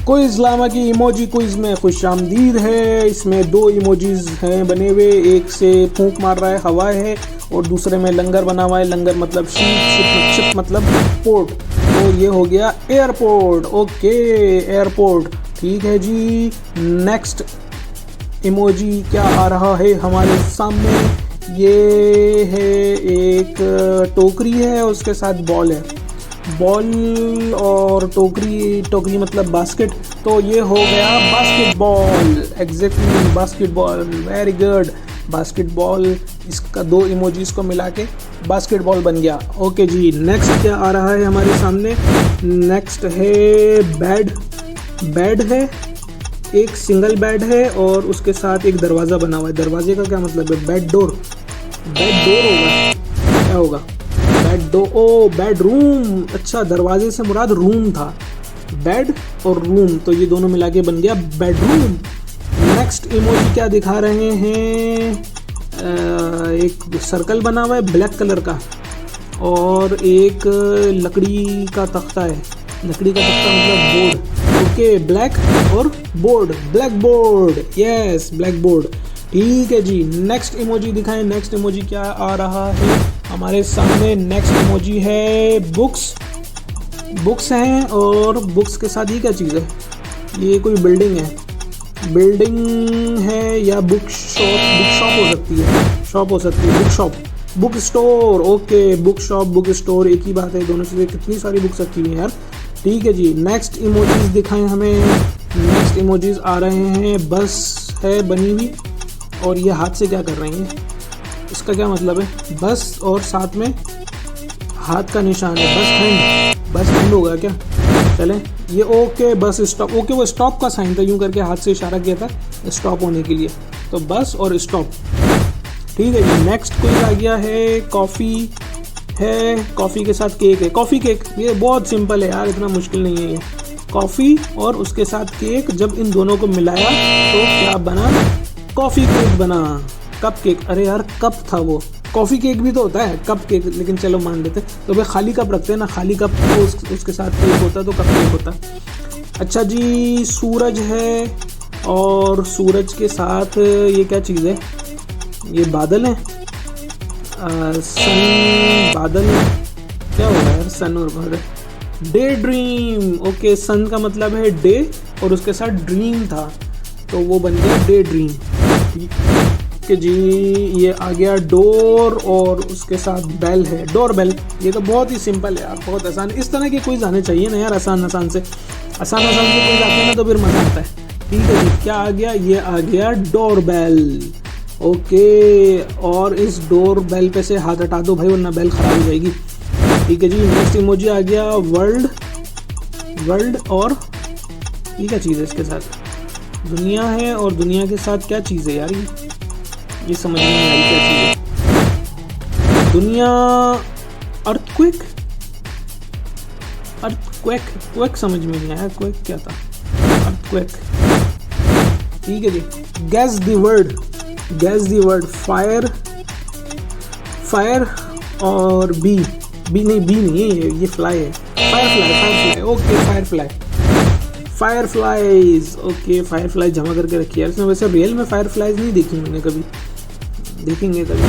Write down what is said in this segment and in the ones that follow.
Quiz Lama की emoji quiz में खुशामदीद है। इसमें दो इमोजीज हैं बने हुए, एक से फूंक मार रहा है, हवा है, और दूसरे में लंगर बना हुआ है। लंगर मतलब शिप मतलब पोर्ट, तो ये हो गया एयरपोर्ट। ओके एयरपोर्ट, ठीक है जी। नेक्स्ट इमोजी क्या आ रहा है हमारे सामने, ये है एक टोकरी है, उसके साथ बॉल है, बॉल और टोकरी मतलब बास्केट, तो ये हो गया basketball. Exactly basketball, very good, basketball. इसका दो इमोजीज को मिला के बास्केटबॉल बन गया। ओके जी, नेक्स्ट क्या आ रहा है हमारे सामने, नेक्स्ट है बेड है, एक सिंगल बेड है और उसके साथ एक दरवाज़ा बना हुआ है। दरवाजे का क्या मतलब है, बेड डोर होगा, क्या होगा, बेडरूम। अच्छा, दरवाजे से मुराद रूम था, बेड और रूम, तो ये दोनों मिला के बन गया बेडरूम। नेक्स्ट इमोजी क्या दिखा रहे हैं, एक सर्कल बना हुआ है ब्लैक कलर का और एक लकड़ी का तख्ता है, लकड़ी का तख्ता मतलब बोर्ड। ओके, ब्लैक और board, black board, yes black board, ठीक है जी। नेक्स्ट इमोजी दिखाएं, नेक्स्ट इमोजी क्या आ रहा है हमारे सामने, नेक्स्ट इमोजी है बुक्स हैं, और बुक्स के साथ ये क्या चीज़ है, ये कोई बिल्डिंग है या बुक शॉप हो सकती है, शॉप हो सकती है, book store. Okay, book shop book store एक ही बात है, दोनों चीज़ें, कितनी सारी बुक्स रखी हुई हैं यार, ठीक है जी। नेक्स्ट इमोजीज दिखाएं हमें, नेक्स्ट इमोजीज आ रहे हैं, बस है बनी हुई और ये हाथ से क्या कर रही हैं, इसका क्या मतलब है, बस और साथ में हाथ का निशान है, बस हैंड होगा क्या, चलें ये। ओके, बस स्टॉप, ओके वो स्टॉप का साइन था, यूं करके हाथ से इशारा किया था स्टॉप होने के लिए, तो बस और स्टॉप, ठीक है जी। नेक्स्ट कोई आ गया है, कॉफ़ी है, कॉफ़ी के साथ केक है, कॉफ़ी केक, ये बहुत सिंपल है यार, इतना मुश्किल नहीं है ये, कॉफ़ी और उसके साथ केक, जब इन दोनों को मिलाया तो क्या बना, कॉफ़ी केक बना। कप केक, अरे यार कप था वो, कॉफ़ी केक भी तो होता है कप केक, लेकिन चलो मान लेते हैं, तो भाई खाली कप रखते हैं ना, खाली कप तो उसके साथ केक होता तो कप केक होता। अच्छा जी, सूरज है और सूरज के साथ ये क्या चीज़ है, ये बादल है, सन, बादल क्या होगा यार, सन और बादल, डे ड्रीम। ओके, सन का मतलब है डे और उसके साथ ड्रीम था, तो वो बन गया डे ड्रीम, कि जी। ये आ गया डोर और उसके साथ बेल है, डोर बेल। ये तो बहुत ही सिंपल है यार, बहुत आसान, इस तरह के क्विज आने चाहिए ना यार, आसान से क्विज आते हैं ना तो फिर मजा आता है, ठीक है जी। क्या आ गया, ये आ गया डोर बेल। ओके, और इस डोर बेल पे से हाथ हटा दो भाई, वरना बेल खराब हो जाएगी, ठीक है जी। नेक्स्ट इमोजी आ गया वर्ल्ड और ये क्या चीज़ है, इसके साथ दुनिया है और दुनिया के साथ क्या चीज़ है यार, ये समझ में नहीं आई क्या चीज़ है, दुनिया, अर्थक्वेक समझ में नहीं आया, क्वेक क्या था, अर्थक्वेक, ठीक है जी। गैस द वर्ड, फायर और बी नहीं है, ये फ्लाई है, Firefly. Okay, fireflies. Okay, Firefly जमा करके रखी है इसमें, वैसे रियल में फायरफ्लाइज नहीं देखी मैंने कभी, देखेंगे कभी।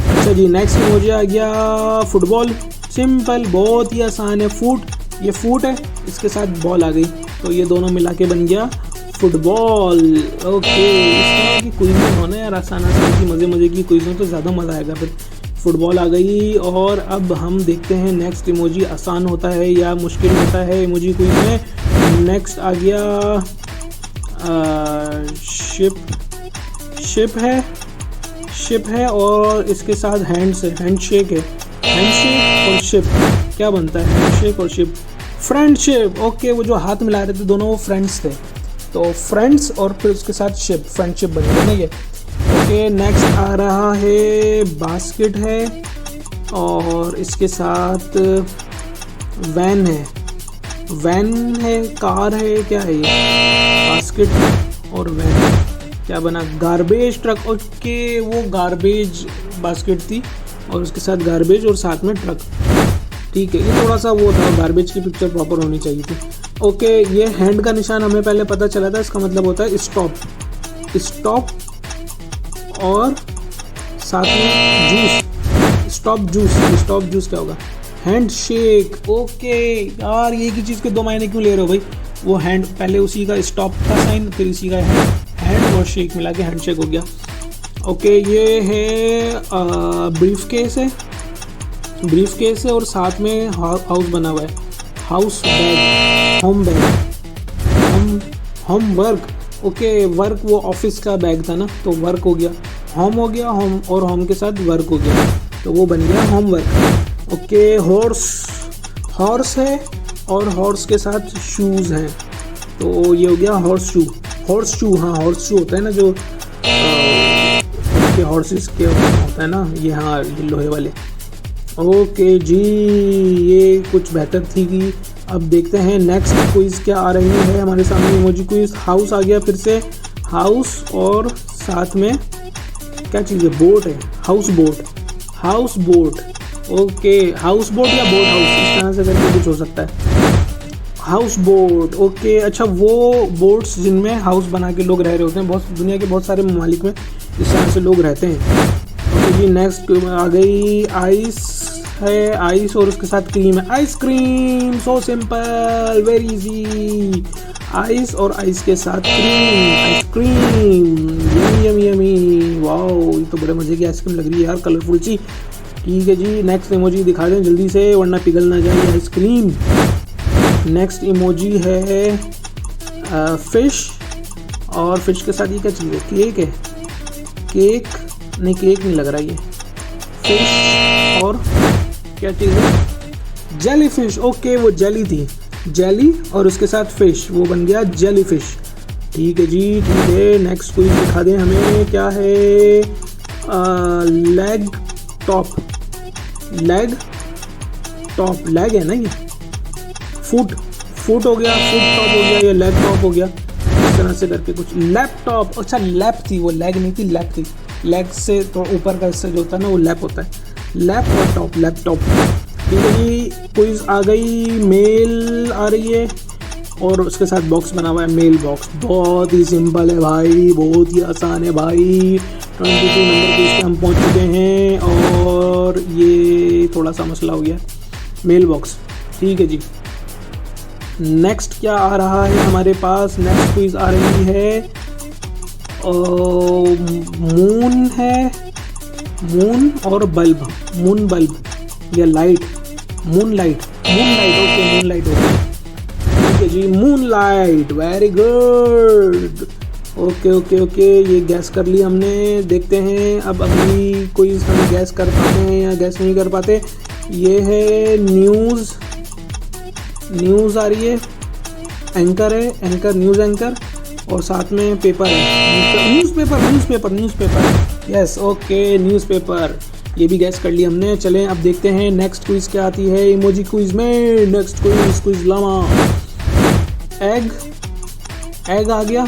अच्छा जी, नेक्स्ट इमोजी आ गया फुटबॉल, सिंपल, बहुत ही आसान है, ये फुट है, इसके साथ बॉल आ गई, तो ये दोनों मिला के बन गया फुटबॉल। ओके, इस तरह की क्विज़ें होना यार, आसान की मज़े की क्विज़ें तो ज़्यादा मज़ा आएगा फिर। फुटबॉल आ गई, और अब हम देखते हैं नेक्स्ट इमोजी आसान होता है या मुश्किल होता है इमोजी क्विज़ में। नेक्स्ट आ गया शिप है और इसके साथ हैंडशेक है, हैंडशेक और शिप क्या बनता है, हैंडशेक और शिप, फ्रेंडशिप। ओके, वो जो हाथ मिला रहे थे दोनों वो फ्रेंड्स थे, तो फ्रेंड्स और फिर उसके साथ शिप, फ्रेंडशिप बन गया ना ये। ओके, नेक्स्ट आ रहा है बास्केट है और इसके साथ वैन है, कार है, क्या है ये, बास्केट और वैन, क्या बना, गार्बेज ट्रक। ओके, वो गार्बेज बास्केट थी और उसके साथ गार्बेज और साथ में ट्रक, ठीक है। ये थोड़ा सा वो था, गार्बेज की पिक्चर प्रॉपर होनी चाहिए थी। ओके, ये हैंड का निशान हमें पहले पता चला था, इसका मतलब होता है स्टॉप। स्टॉप और साथ में juice, stop juice. Stop juice क्या होगा? Hand shake. ओके यार, ये की चीज़ के दो मायने क्यों ले रहे हो भाई? वो हैंड, पहले उसी का स्टॉप का साइन, फिर इसी का हैंड और शेक मिला के हैंड शेक हो गया। ओके, ये है ब्रीफ केस है, ब्रीफ केस है और साथ में हाउस बना हुआ है, house bag, home bag, home work. Okay, work वो ऑफिस का बैग था ना, तो वर्क हो गया, होम हो गया, होम और होम के साथ वर्क हो गया, तो वो बन गया home work. Okay, horse, horse है और हॉर्स के साथ शूज़ हैं, तो ये हो गया हॉर्स शू। हॉर्स शू, हाँ हॉर्स शू होता है ना जो हॉर्सेस के होता है ना ये, हाँ ये लोहे वाले। ओके जी, ये कुछ बेहतर थी कि अब देखते हैं नेक्स्ट क्विज क्या आ रही है हमारे सामने। इमोजी क्विज, हाउस आ गया फिर से, हाउस और साथ में क्या चीज़ है? बोट है, house boat, house boat. Okay, house boat या बोट हाउस, इस तरह से करके कुछ हो सकता है, हाउस बोट। ओके, अच्छा वो बोट्स जिनमें हाउस बना के लोग रह रहे होते हैं, बहुत दुनिया के बहुत सारे ममालिक में इस तरह से लोग रहते हैं। ओके जी, नेक्स्ट आ गई आइस है, आइस और उसके साथ क्रीम है, ice cream. So simple, very easy, ice और आइस के साथ cream, ice cream. Yummy yummy yummy, wow, ये तो बड़े मज़े की आइसक्रीम लग रही है यार, कलरफुल सी। ठीक है जी, नेक्स्ट इमोजी दिखा दें जल्दी से वरना पिघल ना जाए आइसक्रीम। नेक्स्ट इमोजी है फिश, और फिश के साथ ये क्या चीज़ है? केक है, केक नहीं, केक नहीं लग रहा ये, फिश और क्या चीज़ है? Jelly fish. ओके, वो जेली थी, जेली और उसके साथ फिश, वो बन गया जेली फिश। ठीक है जी, ठीक है, नेक्स्ट कोई दिखा दें हमें, क्या है? Leg top, leg top, leg है ना ये, फुट, फुट हो गया, फुट टॉप हो गया, ये लेग टॉप हो गया, इस तरह से करके कुछ। लैपटॉप, अच्छा लैप थी वो, लेग नहीं थी, लैप थी, लेग से तो ऊपर का हिस्सा जो होता है ना वो लैप होता है, लैप और टॉप, लैपटॉप। ठीक है जी, क्विज आ गई, मेल आ रही है और उसके साथ बॉक्स बना हुआ है, मेल बॉक्स। बहुत ही सिंपल है भाई, बहुत ही आसान है भाई। 22 नंबर पे हम पहुंच चुके हैं और ये थोड़ा सा मसला हो गया, मेल बॉक्स। ठीक है जी, नेक्स्ट क्या आ रहा है हमारे पास? नेक्स्ट क्विज आ रही है मून है, मून और बल्ब, मून बल्ब या light, moon light, moon light. Okay, moon light हो गया। ठीक है जी, moon light, very good. Okay okay okay, ये गैस कर लिया हमने। देखते हैं अब अगली कोई हम गैस कर पाते हैं या गैस नहीं कर पाते। ये है न्यूज़, न्यूज़ आ रही है, एंकर है, एंकर, न्यूज़ एंकर और साथ में पेपर है, newspaper, newspaper, newspaper. Yes, okay, newspaper, ये भी गैस कर लिया हमने। चलें अब देखते हैं नेक्स्ट क्विज क्या आती है इमोजी क्विज में। Next quiz, quiz llama, egg, egg आ गया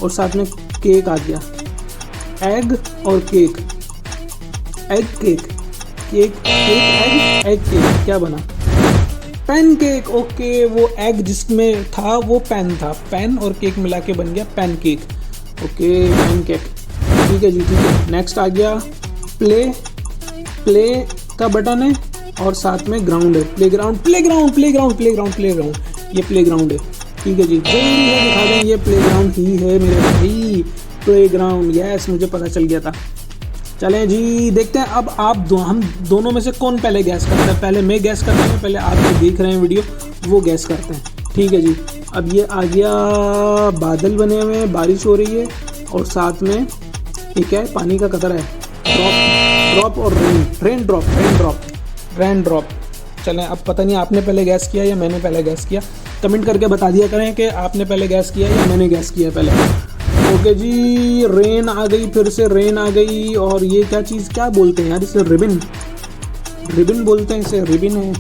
और साथ में केक आ गया, एग और cake, egg cake, cake cake egg, egg cake, क्या बना? Pancake. ओके, वो एग जिसमें था वो पेन था, पेन और केक मिला के बन गया pancake. Okay, pancake. ठीक है जी, ठीक है। नेक्स्ट आ गया प्ले, प्ले का बटन है और साथ में ग्राउंड है, play ground, play ground, play ground, play ground, play ground, ये प्ले ग्राउंड है। ठीक है जी, जल्दी है दिखा दें, ये प्ले ग्राउंड ही है मेरे भाई, प्ले ग्राउंड। यस, मुझे पता चल गया था। चलें जी, देखते हैं अब हम दोनों में से कौन पहले गैस करता है। पहले मैं गैस करता हूँ, पहले आप जो देख रहे हैं वीडियो वो गैस करते हैं। ठीक है जी, अब ये आ गया, बादल बने हुए हैं, बारिश हो रही है और साथ में ये क्या है? पानी का कतरा है, ड्रॉप, ड्रॉप और rain, rain drop, rain drop, rain drop. चलें, अब पता नहीं आपने पहले गैस किया या मैंने पहले गैस किया, कमेंट करके बता दिया करें कि आपने पहले गैस किया या मैंने गैस किया पहले। ओके जी, रेन आ गई, फिर से रेन आ गई। और ये क्या चीज़, क्या बोलते हैं यार इसे? रिबन, रिबन बोलते हैं इसे, रिबन है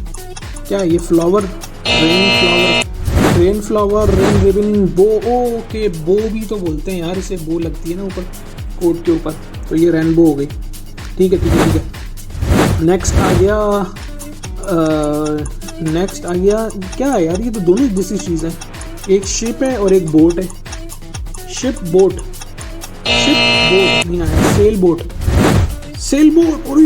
क्या? ये flower, rain flower, rain flower, rain ribbon, बो। ओके, बो भी तो बोलते हैं यार इसे, बो लगती है ना ऊपर कोट के ऊपर, तो ये रेनबो हो गई। ठीक है ठीक है ठीक है। नेक्स्ट आ गया नेक्स्ट आ गया, क्या है यार, ये तो दोनों एक जैसी चीज़ है। एक शिप है और एक बोट है। शिप बोट नहीं आया, सेल बोट। सेल बोट, अरे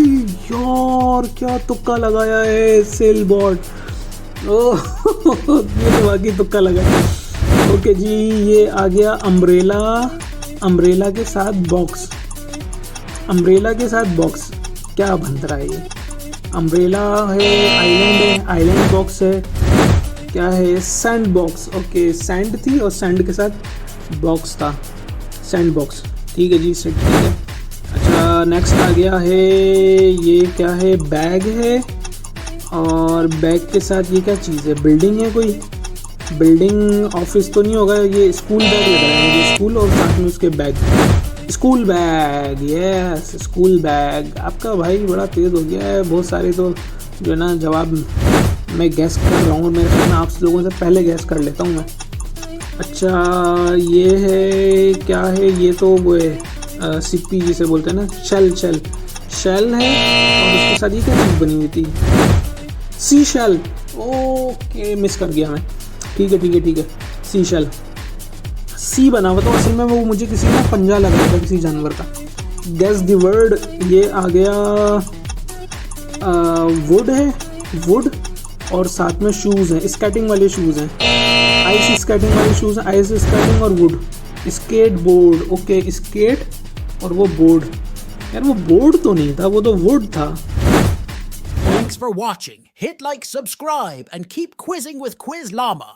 यार क्या तुक्का लगाया है, सेल बोट। ओह ये तो वाकई तुक्का लगा। ओके जी, ये आ गया अम्ब्रेला। अम्ब्रेला के साथ बॉक्स, अम्ब्रेला के साथ बॉक्स, क्या बन रहा है ये? अम्ब्रेला है, आइलैंड है, आइलैंड बॉक्स है, क्या है, सैंड बॉक्स। ओके, सैंड थी और सैंड के साथ बॉक्स था, सैंड बॉक्स। ठीक है जी, सेट, ठीक है। अच्छा, नेक्स्ट आ गया है, ये क्या है, बैग है, और बैग के साथ ये क्या चीज़ है, बिल्डिंग है कोई, बिल्डिंग ऑफिस तो नहीं होगा, ये स्कूल बैग लग रहा है मुझे, स्कूल और साथ में उसके bag, school bag, yes school bag. आपका भाई बड़ा तेज़ हो गया है, बहुत सारे तो जो है ना जवाब मैं गैस कर रहा हूँ, मेरे ख्याल में आप लोगों से पहले गैस कर लेता हूँ मैं। अच्छा, ये है, क्या है, ये तो वो है सिप्पी जिसे बोलते हैं ना, शेल है, और उसके साथ ये क्या चीज़ बनी हुई थी, सी शेल। ओके, मिस कर गया मैं। ठीक है, सी शेल, सी बना हुआ, तो असल में वो मुझे किसी का पंजा लग रहा था, किसी जानवर का। गेस द वर्ड, ये आ गया वुड है, वुड, और साथ में शूज़ हैं, स्केटिंग वाले शूज़ हैं, आइस स्केटिंग वाले शूज़ हैं, आइस स्केटिंग और wood, skateboard. Okay, skate और वो बोर्ड, यार वो बोर्ड तो नहीं था, वो तो वुड था। Thanks for watching. Hit like, subscribe, and keep quizzing with Quiz Llama.